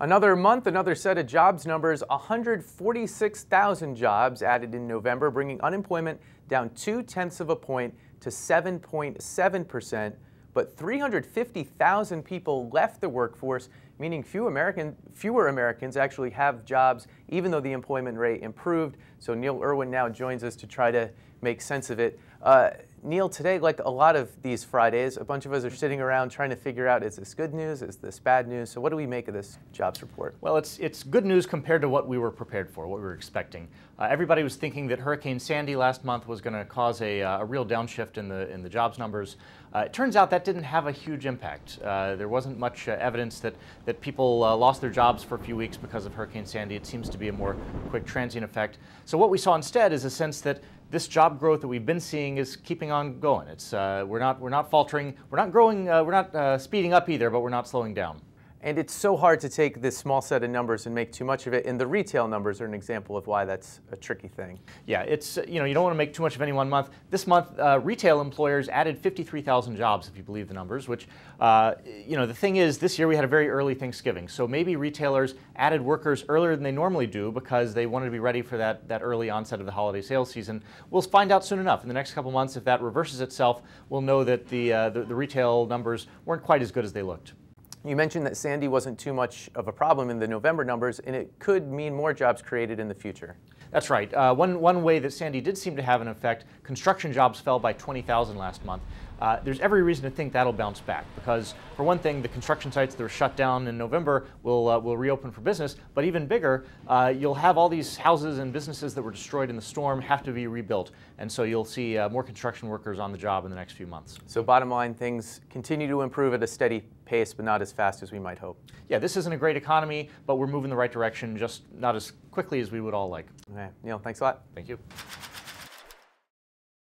Another month, another set of jobs numbers. 146,000 jobs added in November, bringing unemployment down 0.2 of a point to 7.7%. But 350,000 people left the workforce, meaning fewer Americans actually have jobs, even though the employment rate improved. So Neil Irwin now joins us to try to make sense of it. Neil, today, like a lot of these Fridays, a bunch of us are sitting around trying to figure out, is this good news, is this bad news? So what do we make of this jobs report? Well, it's good news compared to what we were prepared for, what we were expecting. Everybody was thinking that Hurricane Sandy last month was going to cause a real downshift in the jobs numbers. It turns out that didn't have a huge impact. There wasn't much evidence that people lost their jobs for a few weeks because of Hurricane Sandy. It seems to be a more quick transient effect. So what we saw instead is a sense that this job growth that we've been seeing is keeping on going. We're not faltering, we're not growing, we're not speeding up either, but we're not slowing down. And it's so hard to take this small set of numbers and make too much of it, and the retail numbers are an example of why that's a tricky thing. Yeah, it's, you don't want to make too much of any one month. This month, retail employers added 53,000 jobs, if you believe the numbers, which, the thing is, this year we had a very early Thanksgiving, so maybe retailers added workers earlier than they normally do because they wanted to be ready for that early onset of the holiday sales season. We'll find out soon enough. In the next couple months, if that reverses itself, we'll know that the retail numbers weren't quite as good as they looked. You mentioned that Sandy wasn't too much of a problem in the November numbers, and it could mean more jobs created in the future. That's right. One way that Sandy did seem to have an effect, construction jobs fell by 20,000 last month. There's every reason to think that'll bounce back because, for one thing, the construction sites that were shut down in November will reopen for business, but even bigger, you'll have all these houses and businesses that were destroyed in the storm have to be rebuilt, and so you'll see more construction workers on the job in the next few months. So bottom line, things continue to improve at a steady pace, but not as fast as we might hope. Yeah, this isn't a great economy, but we're moving in the right direction, just not as quickly as we would all like. Okay. Neil, thanks a lot. Thank you.